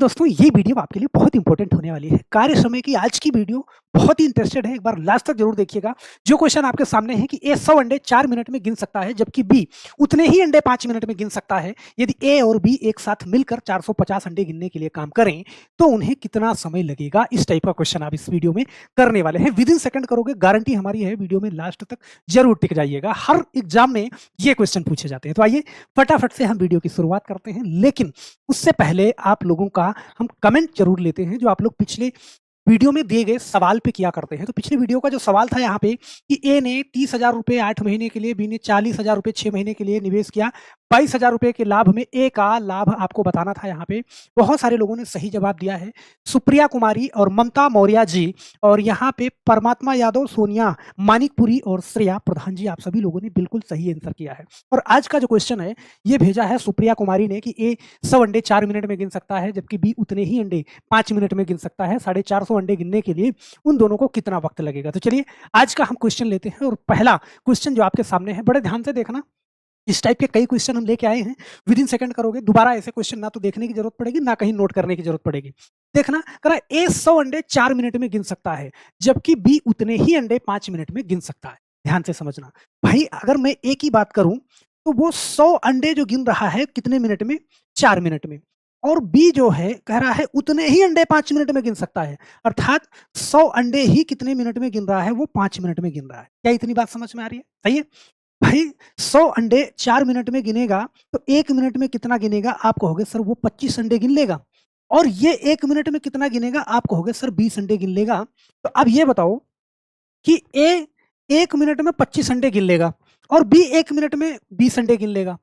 दोस्तों, ये वीडियो आपके लिए बहुत इंपॉर्टेंट होने वाली है। कार्य समय की आज की वीडियो बहुत ही इंटरेस्टेड है, एक बार लास्ट तक जरूर देखिएगा। जो क्वेश्चन आपके सामने है कि ए 100 अंडे 4 मिनट में गिन सकता है, जबकि बी उतने ही अंडे 5 मिनट में गिन सकता है। यदि ए और बी एक साथ मिलकर 450 अंडे गिनने के लिए काम करें, तो उन्हें कितना समय लगेगा? इस टाइप का क्वेश्चन आप इस वीडियो में करने वाले हैं। विदिन सेकंड करोगे, गारंटी हमारी है। वीडियो में लास्ट तक जरूर टिक जाइएगा। हर एग्जाम में ये क्वेश्चन पूछे जाते हैं। तो आइए फटाफट से हम वीडियो की शुरुआत करते हैं, लेकिन उससे पहले आप लोगों का हम कमेंट जरूर लेते हैं, जो आप लोग पिछले वीडियो में दिए गए सवाल पे किया करते हैं। तो पिछले वीडियो का जो सवाल था यहाँ पे कि ए ने 30,000 रुपए 8 महीने के लिए, बी ने 40,000 रुपए 6 महीने के लिए निवेश किया, 22,000 रुपए के लाभ में ए का लाभ आपको बताना था। यहाँ पे बहुत सारे लोगों ने सही जवाब दिया है। सुप्रिया कुमारी और ममता मौर्य जी, और यहाँ पे परमात्मा यादव, सोनिया मानिकपुरी और श्रेया प्रधान जी, आप सभी लोगों ने बिल्कुल सही आंसर किया है। और आज का जो क्वेश्चन है ये भेजा है सुप्रिया कुमारी ने कि ए 100 अंडे 4 मिनट में गिन सकता है, जबकि बी उतने ही अंडे 5 मिनट में गिन सकता है। 450 अंडे गिनने के लिए उन दोनों को कितना वक्त लगेगा? तो चलिए आज का हम क्वेश्चन लेते हैं। और पहला क्वेश्चन जो आपके सामने है, बड़े ध्यान से देखना। इस टाइप के कई क्वेश्चन हम लेके आए हैं। विदिन सेकंड करोगे, दोबारा ऐसे क्वेश्चन ना तो देखने की जरूरत पड़ेगी, ना कहीं नोट करने की जरूरत पड़ेगी। देखना, कह रहा है ए 100 अंडे 4 मिनट में गिन सकता है, जबकि बी उतने ही अंडे 5 मिनट में गिन सकता है। ध्यान से समझना भाई, अगर मैं ए की बात करूं तो वो 100 अंडे जो गिन रहा है कितने मिनट में? 4 मिनट में। और बी जो है कह रहा है उतने ही अंडे 5 मिनट में गिन सकता है, अर्थात 100 अंडे ही कितने मिनट में गिन रहा है? वो 5 मिनट में गिन रहा है। क्या इतनी बात समझ में आ रही है? सही है भाई। 100 अंडे 4 मिनट में गिनेगा तो 1 मिनट में कितना गिनेगा? आप कहोगे सर वो 25 अंडे गिन लेगा। और ये 1 मिनट में कितना गिनेगा? आप कहोगे सर 20 अंडे गिन लेगा। तो अब ये बताओ कि ए 1 मिनट में 25 अंडे गिन लेगा और बी 1 मिनट में 20 अंडे गिन लेगा।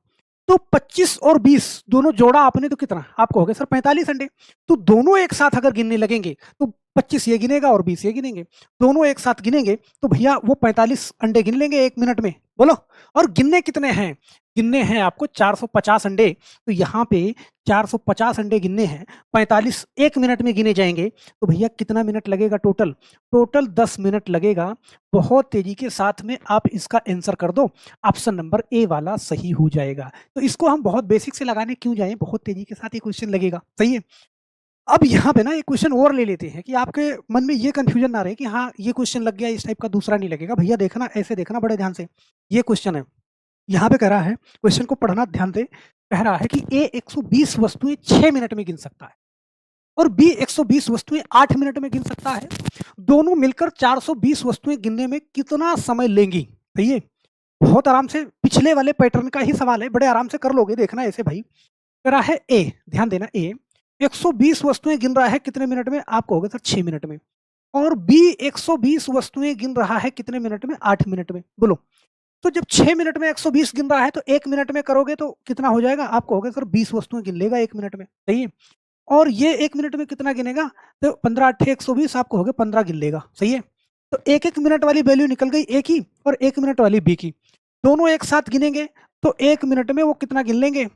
तो 25 और 20 दोनों जोड़ा आपने तो कितना? आप कहोगे सर 45 अंडे। तो दोनों एक साथ अगर गिनने लगेंगे तो 25 ये गिनेगा और 20 ये गिनेंगे। दोनों एक साथ गिनेंगे तो भैया वो 45 अंडे गिन लेंगे 1 मिनट में। बोलो, और गिनने कितने हैं? गिनने हैं आपको 450 अंडे। तो यहाँ पे 450 अंडे गिनने हैं, 45 1 मिनट में गिने जाएंगे, तो भैया कितना मिनट लगेगा टोटल? टोटल 10 मिनट लगेगा। बहुत तेजी के साथ में आप इसका आंसर कर दो, ऑप्शन नंबर ए वाला सही हो जाएगा। तो इसको हम बहुत बेसिक से लगाने क्यों जाएं, बहुत तेजी के साथ ये क्वेश्चन लगेगा। सही है। अब यहाँ पे ना एक क्वेश्चन और ले लेते हैं कि आपके मन में ये कंफ्यूजन ना रहे कि हाँ ये क्वेश्चन लग गया, इस टाइप का दूसरा नहीं लगेगा। भैया देखना, ऐसे देखना बड़े ध्यान से। ये क्वेश्चन है, यहाँ पे कह रहा है, क्वेश्चन को पढ़ना ध्यान से। कह रहा है कि ए 120 वस्तुएं 6 मिनट में गिन सकता है और बी 120 वस्तुएं 8 मिनट में गिन सकता है। दोनों मिलकर 420 वस्तुएं गिनने में कितना समय लेंगी? सही है। बहुत आराम से पिछले वाले पैटर्न का ही सवाल है, बड़े आराम से कर लोगे। देखना ऐसे भाई, कह रहा है ए, ध्यान देना, ए 120 वस्तुएं गिन रहा है कितने मिनट में? आप कहोगे सर 6 मिनट में। और बी 120 वस्तुएं गिन रहा है कितने मिनट में? 8 मिनट में। बोलो, तो जब 6 मिनट में 120 गिन रहा है तो 1 मिनट में करोगे तो कितना हो जाएगा? आप कहोगे सर 20 वस्तुएं गिन लेगा 1 मिनट में। सही है। और ये 1 मिनट में कितना गिनेगा? तो 15 8 120, आप कहोगे 15 गिन लेगा। सही है। तो 1 मिनट वाली वैल्यू निकल गई ए की और 1 मिनट वाली बी की। दोनों एक साथ गिनेंगे तो 1 मिनट में वो कितना गिन लेंगे?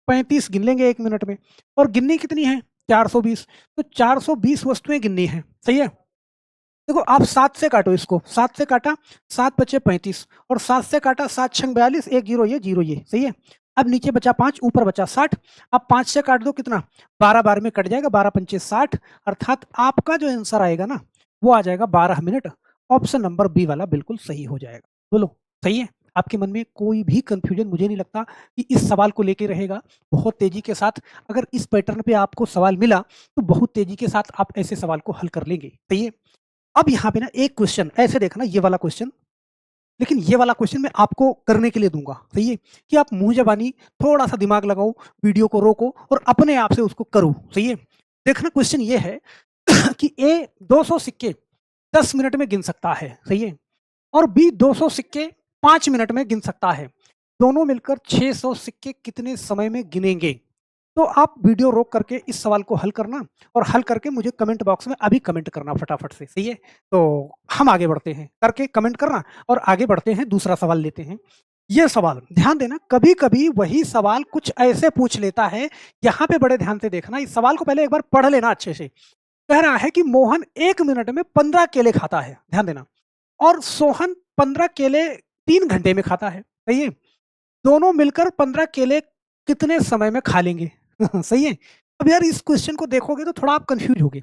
35 गिन लेंगे 1 मिनट में। और गिननी कितनी है? 420। तो 420 वस्तुएं गिननी है। सही है। देखो, आप 7 से काटो इसको, 7 से काटा 7 बचे 35, और 7 से काटा 7 छंग 42, एक जीरो ये जीरो ये। सही है। अब नीचे बचा 5, ऊपर बचा 60। अब 5 से काट दो, कितना? 12 बार में कट जाएगा, 12 पंचे 60, अर्थात आपका जो आंसर आएगा ना वो आ जाएगा 12 मिनट। ऑप्शन नंबर बी वाला बिल्कुल सही हो जाएगा। बोलो, सही है। आपके मन में कोई भी कंफ्यूजन मुझे नहीं लगता कि इस सवाल को लेके रहेगा। बहुत तेजी के साथ अगर इस पैटर्न पे आपको सवाल मिला तो बहुत तेजी के साथ आप ऐसे सवाल को हल कर लेंगे। सही है। अब यहाँ पे ना एक क्वेश्चन ऐसे देखना, ये वाला क्वेश्चन, लेकिन ये वाला क्वेश्चन मैं आपको करने के लिए दूंगा। सही है, कि आप मुंह जबानी थोड़ा सा दिमाग लगाओ, वीडियो को रोको और अपने आप से उसको करो। सही है। देखना, क्वेश्चन ये है कि ए 200 सिक्के 10 मिनट में गिन सकता है। सही है। और बी 200 सिक्के 5 मिनट में गिन सकता है। दोनों मिलकर 600 सिक्के कितने समय में गिनेंगे? तो आप वीडियो रोक करके इस सवाल को हल करना, और हल करके मुझे कमेंट बॉक्स में अभी कमेंट करना फटाफट से। सही है। तो हम आगे बढ़ते हैं, करके कमेंट करना और आगे बढ़ते हैं, दूसरा सवाल लेते हैं। ये सवाल ध्यान देना, कभी कभी वही सवाल कुछ ऐसे पूछ लेता है। यहाँ पे बड़े ध्यान से देखना, इस सवाल को पहले एक बार पढ़ लेना अच्छे से। कह रहा है कि मोहन 1 मिनट में 15 केले खाता है, ध्यान देना, और सोहन 15 केले 3 घंटे में खाता है। सही है। दोनों मिलकर 15 केले कितने समय में खा लेंगे? सही है। अब यार इस क्वेश्चन को देखोगे तो थोड़ा आप कंफ्यूज होगे।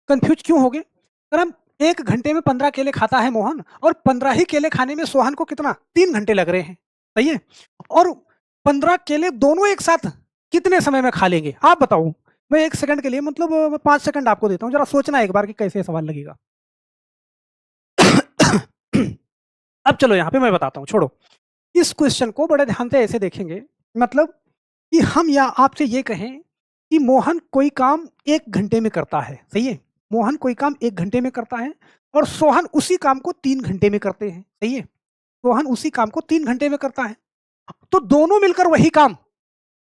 कंफ्यूज क्यों होगे? अगर हम 1 घंटे में 15 केले खाता है मोहन और 15 ही केले खाने में सोहन को कितना 3 घंटे लग रहे हैं, सही है? और 15 केले दोनों एक साथ कितने समय में खा लेंगे? आप बताओ। मैं 1 सेकंड के लिए मतलब 5 सेकंड आपको देता हूँ, ज़रा सोचना एक बार कि कैसे सवाल लगेगा। अब चलो यहाँ पे मैं बताता हूँ, छोड़ो। इस क्वेश्चन को बड़े ध्यान से ऐसे देखेंगे, मतलब कि हम या आपसे ये कहें कि मोहन कोई काम 1 घंटे में करता है, सही है? मोहन कोई काम 1 घंटे में करता है और सोहन उसी काम को 3 घंटे में करते हैं, सही है? सोहन उसी काम को 3 घंटे में करता है। तो दोनों मिलकर वही काम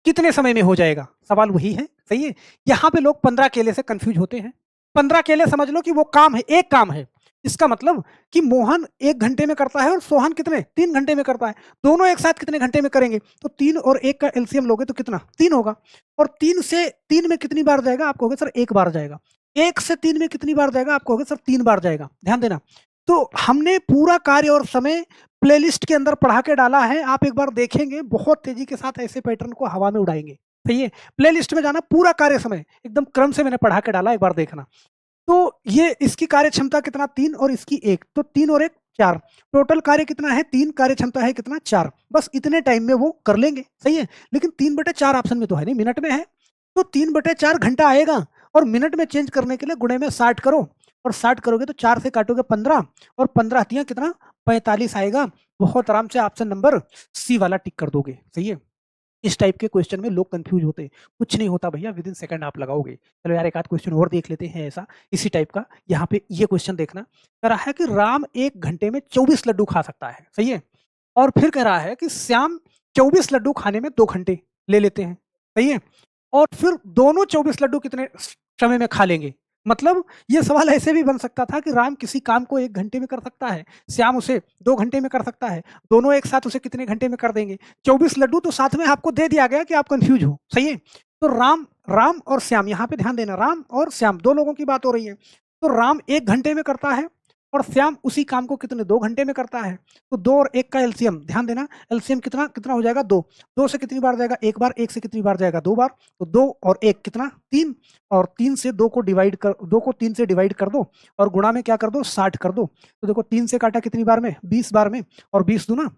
कितने समय में हो जाएगा? सवाल वही है, सही है? यहाँ पे लोग 15 केले से कन्फ्यूज होते हैं। 15 केले समझ लो कि वो काम है, एक काम है। इसका मतलब कि मोहन 1 घंटे में करता है और सोहन कितने 3 घंटे में करता है। दोनों एक साथ कितने घंटे में करेंगे? तो 3 और 1 का एलसीएम लोगे तो कितना? 3 होगा। और 3 से 3 में कितनी बार जाएगा? आप कहोगे सर 1 बार जाएगा। 1 से 3 में कितनी बार जाएगा? आप कहोगे सर 3 बार जाएगा। ध्यान देना। तो हमने पूरा कार्य और समय प्लेलिस्ट के अंदर पढ़ा के डाला है। आप एक बार देखेंगे, बहुत तेजी के साथ ऐसे पैटर्न को हवा में उड़ाएंगे, सही है? प्लेलिस्ट में जाना, पूरा कार्य समय एकदम क्रम से मैंने पढ़ा के डाला, एक बार देखना। तो ये इसकी कार्य क्षमता कितना 3 और इसकी 1, तो 3 और 1 4, टोटल कार्य कितना है 3, कार्य क्षमता है कितना 4। बस इतने टाइम में वो कर लेंगे, सही है? लेकिन 3/4 ऑप्शन में तो है नहीं, मिनट में है। तो 3/4 घंटा आएगा और मिनट में चेंज करने के लिए गुणे में 60 करो, और 60 करोगे तो 4 से काटोगे 15, और 15 हतिया कितना 45 आएगा। बहुत आराम से ऑप्शन नंबर सी वाला टिक कर दोगे, सही है? इस टाइप के क्वेश्चन में लोग कंफ्यूज होते हैं। कुछ नहीं होता भैया, विद इन सेकंड आप लगाओगे। चलो यार एक आध क्वेश्चन और देख लेते हैं ऐसा इसी टाइप का। यहाँ पे ये क्वेश्चन देखना, कह रहा है कि राम 1 घंटे में 24 लड्डू खा सकता है, सही है? और फिर कह रहा है कि श्याम 24 लड्डू खाने में 2 घंटे ले लेते हैं, सही है? और फिर दोनों 24 लड्डू कितने समय में खा लेंगे? मतलब ये सवाल ऐसे भी बन सकता था कि राम किसी काम को 1 घंटे में कर सकता है, श्याम उसे 2 घंटे में कर सकता है, दोनों एक साथ उसे कितने घंटे में कर देंगे? 24 लड्डू तो साथ में आपको दे दिया गया कि आप कन्फ्यूज हो, सही है? तो राम राम और श्याम, यहाँ पे ध्यान देना, राम और श्याम 2 लोगों की बात हो रही है। तो राम 1 घंटे में करता है और श्याम उसी काम को कितने 2 घंटे में करता है। तो 2 और 1 का एलसीएम, ध्यान देना, एलसीएम कितना कितना हो जाएगा 2। 2 से कितनी बार जाएगा? 1 बार। 1 से कितनी बार जाएगा? 2 बार। तो 2 और 1 कितना 3, और 3 से 2 को डिवाइड कर, 2 को 3 से डिवाइड कर दो और गुणा में क्या कर दो 60 कर दो। तो देखो 3 से काटा कितनी बार में? 20 बार में, और 20 दूना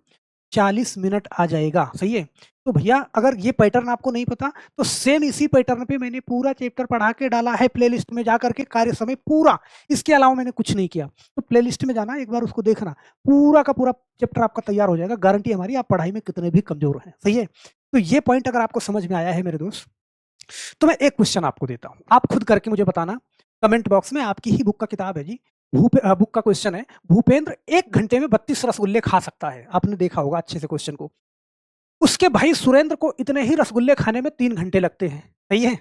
40 मिनट आ जाएगा, सही है? तो भैया अगर ये पैटर्न आपको नहीं पता तो सेम इसी पैटर्न पे मैंने पूरा चैप्टर पढ़ा के डाला है प्लेलिस्ट में जाकर के, कार्य समय पूरा, इसके अलावा मैंने कुछ नहीं किया। तो प्लेलिस्ट में जाना, एक बार उसको देखना, पूरा का पूरा चैप्टर आपका तैयार हो जाएगा। गारंटी हमारी, आप पढ़ाई में कितने भी कमजोर हैं, सही है? तो ये पॉइंट अगर आपको समझ में आया है मेरे दोस्त, तो मैं एक क्वेश्चन आपको देता हूँ, आप खुद करके मुझे बताना कमेंट बॉक्स में। आपकी ही बुक का किताब है जी, बुक का क्वेश्चन है, भूपेंद्र 1 घंटे में 32 रसगुल्ले खा सकता है। आपने देखा होगा अच्छे से क्वेश्चन को। उसके भाई सुरेंद्र को इतने ही रसगुल्ले खाने में 3 घंटे लगते हैं, सही है?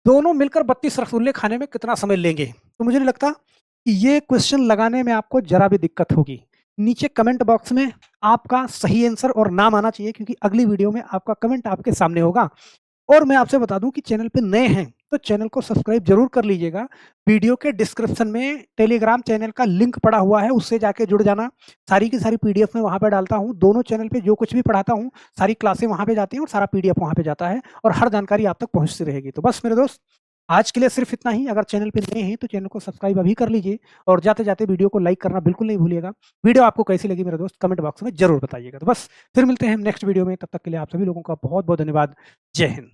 दोनों मिलकर 32 रसगुल्ले खाने में कितना समय लेंगे? तो मुझे नहीं लगता कि ये क्वेश्चन लगाने में आपको जरा भी दिक्कत होगी। नीचे कमेंट बॉक्स में आपका सही आंसर और नाम आना चाहिए, क्योंकि अगली वीडियो में आपका कमेंट आपके सामने होगा। और मैं आपसे बता दूं कि चैनल पे नए हैं तो चैनल को सब्सक्राइब जरूर कर लीजिएगा। वीडियो के डिस्क्रिप्शन में टेलीग्राम चैनल का लिंक पड़ा हुआ है, उससे जाके जुड़ जाना। सारी की सारी पीडीएफ में वहां पे डालता हूं। दोनों चैनल पे जो कुछ भी पढ़ाता हूं, सारी क्लासें वहां पे जाती हैं और सारा पीडीएफ वहां पे जाता है, और हर जानकारी आप तक पहुंचती रहेगी। तो बस मेरे दोस्त, आज के लिए सिर्फ इतना ही। अगर चैनल पे नए हैं तो चैनल को सब्सक्राइब अभी कर लीजिए, और जाते जाते वीडियो को लाइक करना बिल्कुल नहीं भूलिएगा। वीडियो आपको कैसी लगी मेरे दोस्त कमेंट बॉक्स में जरूर बताइएगा। तो बस फिर मिलते हैं नेक्स्ट वीडियो में, तब तक के लिए आप सभी लोगों का बहुत बहुत धन्यवाद। जय हिंद।